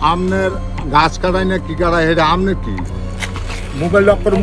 আমনের গাছ কাটাই না কি কাটাই এটা আমনে কি মোবাইল লক্কর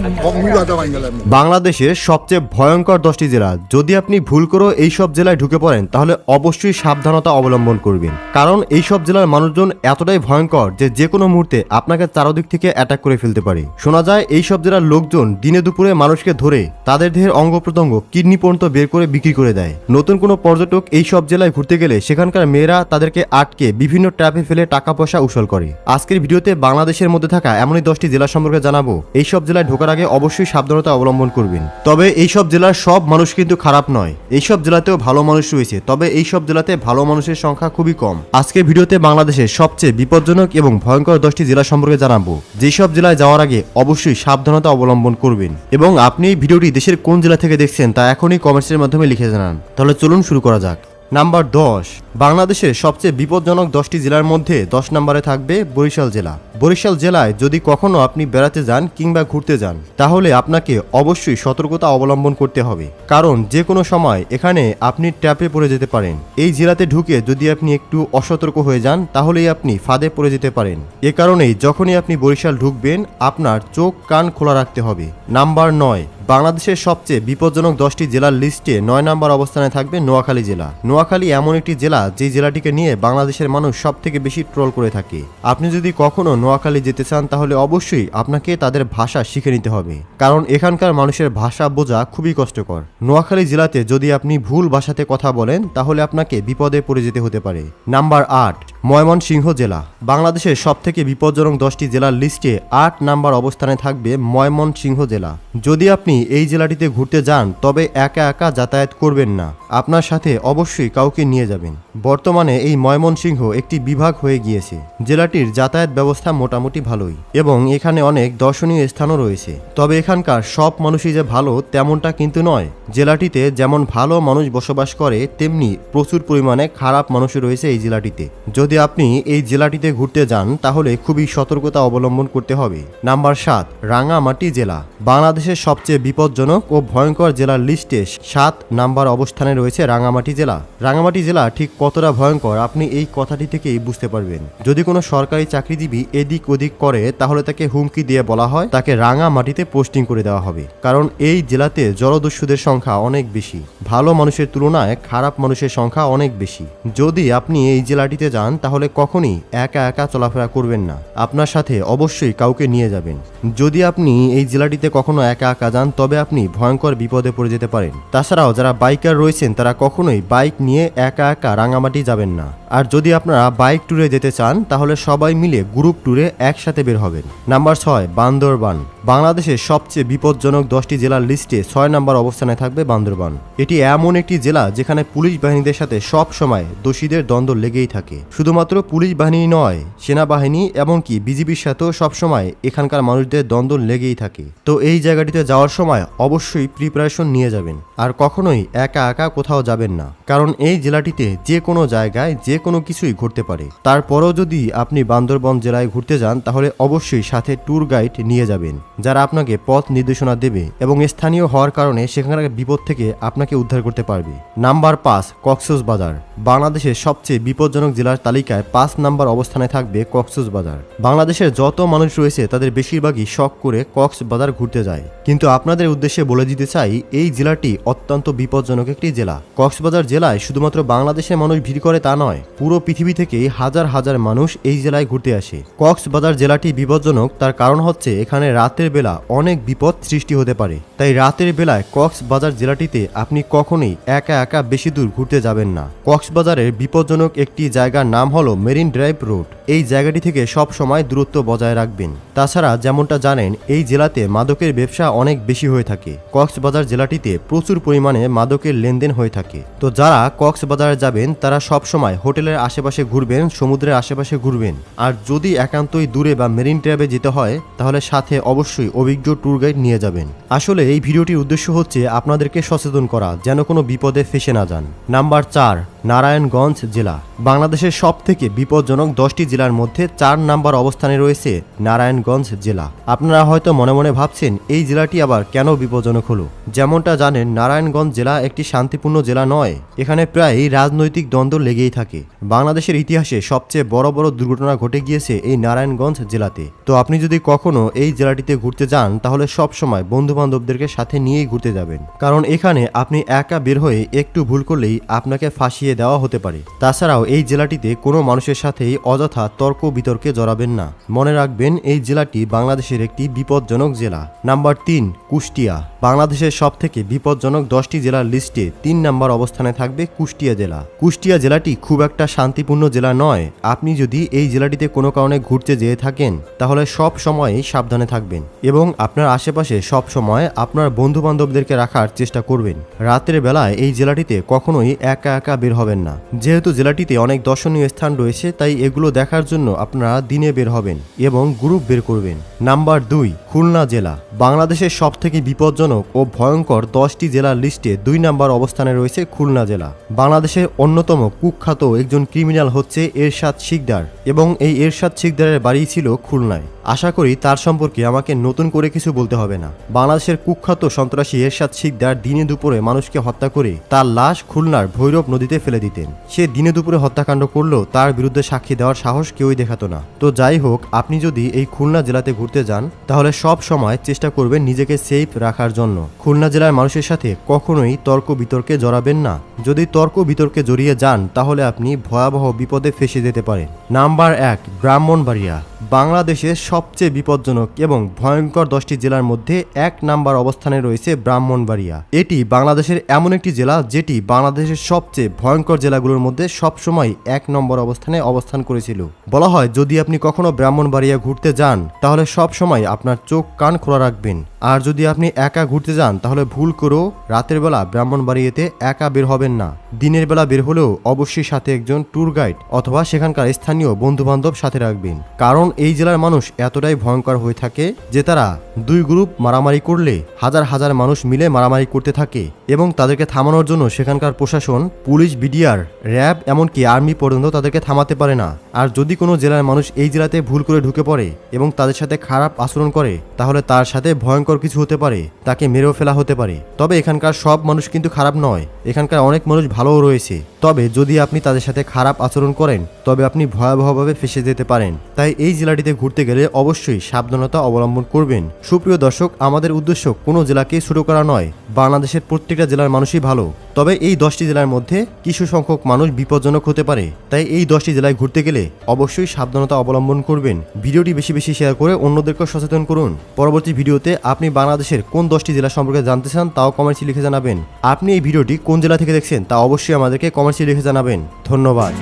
বাংলাদেশের সবচেয়ে ভয়ঙ্কর 10টি জেলা। যদি আপনি ভুল করেও এই সব জেলায় ঢুকে পড়েন তাহলে অবশ্যই সাবধানতা অবলম্বন করবেন, কারণ এই সব জেলার মানুষজন এতটাই ভয়ঙ্কর যে কোনো মুহূর্তে আপনাকে চারদিক থেকে অ্যাটাক করে ফেলতে পারে। শোনা যায় এই সব জেলার লোকজন দিনে দুপুরে মানুষকে ধরে তাদের দেহের অঙ্গ প্রত্যঙ্গ কিডনি পর্যন্ত বের করে বিক্রি করে দেয়। নতুন কোনো পর্যটক এই সব জেলায় ঘুরতে গেলে সেখানকার মেয়েরা তাদেরকে আটকে বিভিন্ন ট্র্যাপে ফেলে টাকা পয়সা উসুল করে। আজকের ভিডিওতে বাংলাদেশের মধ্যে থাকা এমনই 10টি জেলা সম্পর্কে জানাবো। এইসব জেলায় ঢোকার আগে অবশ্যই সাবধানতা অবলম্বন করবেন। তবে এইসব জেলার সব মানুষ কিন্তু খারাপ নয়, এইসব জেলাতেও ভালো মানুষ রয়েছে, তবে এইসব জেলাতে ভালো মানুষের সংখ্যা খুবই কম। আজকের ভিডিওতে বাংলাদেশের সবচেয়ে বিপজ্জনক এবং ভয়ঙ্কর 10টি জেলা সম্পর্কে জানাবো, যেসব জেলায় যাওয়ার আগে অবশ্যই সাবধানতা অবলম্বন করবেন। এবং আপনি এই ভিডিওটি দেশের কোন জেলা থেকে দেখছেন তা এখনই কমেন্টসের মাধ্যমে লিখে জানান। তাহলে চলুন শুরু করা যাক। নাম্বার 10, বাংলাদেশের সবচেয়ে বিপজ্জনক 10টি জেলার মধ্যে 10 নম্বরে থাকবে বরিশাল জেলা। বরিশাল জেলায় যদি কখনো আপনি বেড়াতে যান কিংবা ঘুরতে যান তাহলে আপনাকে অবশ্যই সতর্কতা অবলম্বন করতে হবে, কারণ যে কোনো সময় এখানে আপনি ট্র্যাপে পড়ে যেতে পারেন। এই জেলাতে ঢুকে যদি আপনি একটু অসতর্ক হয়ে যান তাহলেই আপনি ফাঁদে পড়ে যেতে পারেন। এ কারণেই যখনই আপনি বরিশাল ঢুকবেন আপনার চোখ কান খোলা রাখতে হবে। নাম্বার 9, বাংলাদেশের সবচেয়ে বিপজ্জনক 10টি জেলার লিস্টে 9 নম্বর অবস্থানে থাকবে নোয়াখালী জেলা। নোয়াখালী এমন একটি জেলা যে জেলাটিকে নিয়ে বাংলাদেশের মানুষ সব থেকে বেশি ট্রোল করে থাকে। আপনি যদি কখনো নোয়াখালী যেতে চান তাহলে অবশ্যই আপনাকে তাদের ভাষা শিখে নিতে হবে, কারণ এখানকার মানুষের ভাষা বোঝা খুবই কষ্টকর। নোয়াখালী জেলাতে যদি আপনি ভুল ভাষাতে কথা বলেন তাহলে আপনাকে বিপদে পড়ে যেতে হতে পারে। নাম্বার 8, ময়মনসিংহ জেলা। বাংলাদেশের সব থেকে বিপজ্জনক 10টি জেলার লিস্টে 8 নম্বর অবস্থানে থাকবে ময়মনসিংহ জেলা। যদি আপনি এই জেলাটিতে ঘুরতে যান তবে একা একা যাতায়াত করবেন না, আপনার সাথে অবশ্যই কাউকে নিয়ে যাবেন। বর্তমানে এই ময়মনসিংহ একটি বিভাগ হয়ে গিয়েছে। জেলাটির যাতায়াত ব্যবস্থা মোটামুটি ভালোই এবং এখানে অনেক দর্শনীয় স্থানও রয়েছে, তবে এখানকার সব মানুষই যে ভালো তেমনটা কিন্তু নয়। জেলাটিতে যেমন ভালো মানুষ বসবাস করে তেমনি প্রচুর পরিমাণে খারাপ মানুষও রয়েছে এই জেলাটিতে। যদি আপনি এই জেলাটিতে ঘুরতে যান তাহলে খুবই সতর্কতা অবলম্বন করতে হবে। নাম্বার 7, রাঙ্গামাটি জেলা। বাংলাদেশের সবচেয়ে বিপজ্জনক ও ভয়ঙ্কর জেলার লিস্টে 7 নাম্বার অবস্থানে রয়েছে রাঙ্গামাটি জেলা। রাঙ্গামাটি জেলা ঠিক কতটা ভয়ঙ্কর আপনি এই কথাটি থেকেই বুঝতে পারবেন। যদি কোনো সরকারি চাকরিজীবী এদিক ওদিক করে তাহলে তাকে হুমকি দিয়ে বলা হয় তাকে রাঙ্গামাটিতে পোস্টিং করে দেওয়া হবে, কারণ এই জেলাতে জলদস্যুদের সংখ্যা অনেক বেশি। ভালো মানুষের তুলনায় খারাপ মানুষের সংখ্যা অনেক বেশি। যদি আপনি এই জেলাটিতে যান তাহলে কখনই একা একা চলাফেরা করবেন না, আপনার সাথে অবশ্যই কাউকে নিয়ে যাবেন। যদি আপনি এই জেলাটিতে কখনো একা একা যান তবে আপনি ভয়ঙ্কর বিপদে পড়ে যেতে পারেন। তাছাড়াও যারা বাইকার রয়েছেন তারা কখনোই বাইক নিয়ে একা একা রাঙ্গামাটি যাবেন না। আর যদি আপনারা বাইক ট্যুরে যেতে চান তাহলে সবাই মিলে গ্রুপ ট্যুরে একসাথে বের হবেন। নাম্বার 6, বান্দরবান। বাংলাদেশের সবচেয়ে বিপজ্জনক 10টি জেলার লিস্টে 6 নম্বর অবস্থানে থাকবে বান্দরবান। এটি এমন একটি জেলা যেখানে পুলিশ বাহিনীদের সাথে সব সময় দোষীদের দ্বন্দ্ব লেগেই থাকে। শুধুমাত্র পুলিশ বাহিনী নয়, সেনাবাহিনী এমনকি বিজিবির সাথেও সবসময় এখানকার মানুষদের দ্বন্দ্ব লেগেই থাকে। তো এই জায়গাটিতে যাওয়ার সময় অবশ্যই প্রিপারেশন নিয়ে যাবেন আর কখনোই একা একা কোথাও যাবেন না, কারণ এই জেলাটিতে যে কোনো জায়গায় যে কোনো কিছুই ঘটতে পারে। তারপরও যদি আপনি বান্দরবান জেলায় ঘুরতে যান তাহলে অবশ্যই সাথে ট্যুর গাইড নিয়ে যাবেন, যারা আপনাকে পথ নির্দেশনা দেবে এবং স্থানীয় হওয়ার কারণে সেখানকার বিপদ থেকে আপনাকে উদ্ধার করতে পারবে। নাম্বার 5, কক্সবাজার। বাংলাদেশের সবচেয়ে বিপজ্জনক জেলার তালিকায় 5 নম্বর অবস্থানে থাকবে কক্সবাজার। বাংলাদেশের যত মানুষ রয়েছে তাদের বেশিরভাগই শখ করে কক্সবাজার ঘুরতে যায়, কিন্তু আপনাদের উদ্দেশ্যে বলে দিতে চাই এই জেলাটি অত্যন্ত বিপজ্জনক একটি জেলা। কক্সবাজার জেলায় শুধুমাত্র বাংলাদেশের মানুষ ভিড় করে তা নয়, পুরো পৃথিবী থেকে হাজার হাজার মানুষ এই জেলায় ঘুরতে আসে। কক্সবাজার জেলাটি বিপজ্জনক তার কারণ হচ্ছে এখানে রাতের বেলা অনেক বিপদ সৃষ্টি হতে পারে, তাই রাতের বেলায় কক্সবাজার জেলাটিতে আপনি কখনোই একা একা বেশি দূর ঘুরতে যাবেন না। কক্সবাজারের বিপজ্জনক একটি জায়গার নাম হলো মেরিন ড্রাইভ রোড। এই জায়গাটি থেকে সব সময় দূরত্ব বজায় রাখবেন। তাছাড়া যেমনটা জানেন এই জেলাতে মাদকের ব্যবসা অনেক বেশি হয়ে থাকে। কক্সবাজার জেলাটিতে প্রচুর পরিমাণে মাদকের লেনদেন হয়ে থাকে। তো যারা কক্সবাজারে যাবেন তারা সব সময় হোটেলের আশেপাশে ঘুরবেন, সমুদ্রের আশেপাশে ঘুরবেন। আর যদি একান্তই দূরে বা মেরিন ড্রাইভে যেতে হয় তাহলে সাথে অবশ্যই অভিজ্ঞ ট্যুর গাইড নিয়ে যাবেন। আসলে এই ভিডিওটির উদ্দেশ্য হচ্ছে আপনাদেরকে সচেতন করা যেন কোনো বিপদে ফেসে না যান। নাম্বার 4, নারায়ণগঞ্জ জেলা। বাংলাদেশের সবথেকে বিপজ্জনক 10টি জেলার মধ্যে 4 নাম্বার অবস্থানে রয়েছে নারায়ণগঞ্জ জেলা। আপনারা হয়তো মনে মনে ভাবছেন এই জেলাটি আবার কেন বিপজ্জনক হলো। যেমনটা জানেন, নারায়ণগঞ্জ জেলা একটি শান্তিপূর্ণ জেলা নয়। এখানে প্রায় রাজনৈতিক দ্বন্দ্ব লেগেই থাকে। বাংলাদেশের ইতিহাসে সবচেয়ে বড় বড় দুর্ঘটনা ঘটে গিয়েছে এই নারায়ণগঞ্জ জেলাতে। তো আপনি যদি কখনো এই জেলাটিতে ঘুরতে যান তাহলে সব সময় বন্ধু বান্ধবদেরকে সাথে নিয়েই ঘুরতে যাবেন, কারণ এখানে আপনি একা বের হয়ে একটু ভুল করলেই আপনাকে ফাঁসিয়ে দেওয়া হতে পারে। তাছাড়াও এই জেলাটিতে কোনো মানুষের সাথেই অযথা তর্ক বিতর্কে জড়াবেন না। মনে রাখবেন, এই জেলাটি বাংলাদেশের একটি বিপজ্জনক জেলা। নাম্বার 3, কুষ্টিয়া। বাংলাদেশের সবথেকে বিপজ্জনক 10টি জেলার লিস্টে 3 নাম্বার অবস্থানে থাকবে কুষ্টিয়া জেলা। কুষ্টিয়া জেলাটি খুব একটা শান্তিপূর্ণ জেলা নয়। আপনি যদি এই জেলাটিতে কোনো কারণে ঘুরতে যেয়ে থাকেন তাহলে সব সময়ই সাবধানে থাকবেন এবং আপনার আশেপাশে সব সময় আপনার বন্ধু বান্ধবদেরকে রাখার চেষ্টা করবেন। রাতের বেলায় এই জেলাটিতে কখনোই একা একা বের হবেন না। যেহেতু জেলাটিতে অনেক দর্শনীয় স্থান রয়েছে, তাই এগুলো দেখার জন্য আপনারা দিনে বের হবেন এবং গ্রুপ বের করবেন। নাম্বার 2, খুলনা জেলা। বাংলাদেশের সবথেকে বিপজ্জনক ও ভয়ঙ্কর 10টি জেলার লিস্টে 2 নাম্বার অবস্থানে রয়েছে খুলনা জেলা। বাংলাদেশের অন্যতম কুখ্যাত একজন ক্রিমিনাল হচ্ছে এরশাদ শিকদার এবং এই এরশাদ শিকদারের বাড়ি ছিল খুলনায়। আশা করি তার সম্পর্কে আমাকে নতুন করে কিছু বলতে হবে না। বাংলাদেশের কুখ্যাত সন্ত্রাসী এরশাদ শিকদার দিনে দুপুরে মানুষকে হত্যা করে তার লাশ খুলনার ভৈরব নদীতে ফেলে দিতেন। সে দিনে দুপুরে হত্যাকাণ্ড করলেও তার বিরুদ্ধে সাক্ষী দেওয়ার সাহস কেউই দেখাতো না। তো যাই হোক, আপনি যদি এই খুলনা জেলাতে ঘুরতে যান তাহলে সব সময় চেষ্টা করবেন নিজেকে সেফ রাখার জন্য। খুলনা জেলার মানুষের সাথে কখনোই তর্ক বিতর্কে জড়াবেন না। যদি তর্ক বিতর্কে জড়িয়ে যান তাহলে আপনি ভয়াবহ বিপদে ফেসে যেতে পারেন। নাম্বার 1, ব্রাহ্মণবাড়িয়া। বাংলাদেশের সবচেয়ে বিপজ্জনক এবং ভয়ঙ্কর 10টি জেলার মধ্যে 1 নাম্বার অবস্থানে রয়েছে ব্রাহ্মণবাড়িয়া। এটি বাংলাদেশের এমন একটি জেলা যেটি বাংলাদেশের সবচেয়ে ভয়ঙ্কর জেলাগুলোর মধ্যে সবসময় 1 নম্বর অবস্থানে অবস্থান করেছিল। বলা হয়, যদি আপনি কখনো ব্রাহ্মণবাড়িয়া ঘুরতে যান তাহলে সব সময় আপনার চোখ কান খোলা রাখবেন। আর যদি আপনি একা ঘুরতে যান তাহলে ভুল করেও রাতের বেলা ব্রাহ্মণবাড়িয়াতে একা বের হবেন না। দিনের বেলা বের হলেও অবশ্যই সাথে একজন ট্যুর গাইড অথবা সেখানকার স্থানীয় বন্ধু বান্ধব সাথে রাখবেন, কারণ এই জেলার মানুষ এতটাই ভয়ঙ্কর হয়ে থাকে যে তারা 2 গ্রুপ মারামারি করলে হাজার হাজার মানুষ মিলে মারামারি করতে থাকে এবং তাদেরকে থামানোর জন্য সেখানকার প্রশাসন, পুলিশ, বিডিআর, র্যাব, এমনকি আর্মি পর্যন্ত তাদেরকে থামাতে পারে না। আর যদি কোনো জেলার মানুষ এই জেলাতে ভুল করে ঢুকে পড়ে এবং তাদের সাথে খারাপ আচরণ করে তাহলে তার সাথে ভয়ঙ্কর কিছু হতে পারে, তাকে মেরেও ফেলা হতে পারে। তবে এখানকার সব মানুষ কিন্তু খারাপ নয়, এখানকার অনেক মানুষ ভালোও রয়েছে। তবে যদি আপনি তাদের সাথে খারাপ আচরণ করেন তবে আপনি ভয়াবহভাবে ফেসে যেতে পারেন। তাই এই জেলাটিতে ঘুরতে গেলে অবশ্যই সাবধানতা অবলম্বন করবেন। সুপ্রিয় দর্শক, আমাদের উদ্দেশ্য কোনো জেলাকে ছোট করা নয়। বাংলাদেশের প্রত্যেকটা জেলার মানুষই ভালো, তবে এই 10টি জেলার মধ্যে কিছু সংখ্যক মানুষ বিপজ্জনক হতে পারে। তাই এই 10টি জেলায় ঘুরতে গেলে অবশ্যই সাবধানতা অবলম্বন করবেন। ভিডিওটি বেশি বেশি শেয়ার করে অন্যদেরকে সচেতন করুন। পরবর্তী ভিডিওতে আপনি বাংলাদেশের কোন 10টি জেলা সম্পর্কে জানতে চান তাও কমেন্টসে লিখে জানাবেন। আপনি এই ভিডিওটি কোন জেলা থেকে দেখছেন তা অবশ্যই আমাদেরকে কমেন্টসে লিখে জানাবেন। ধন্যবাদ।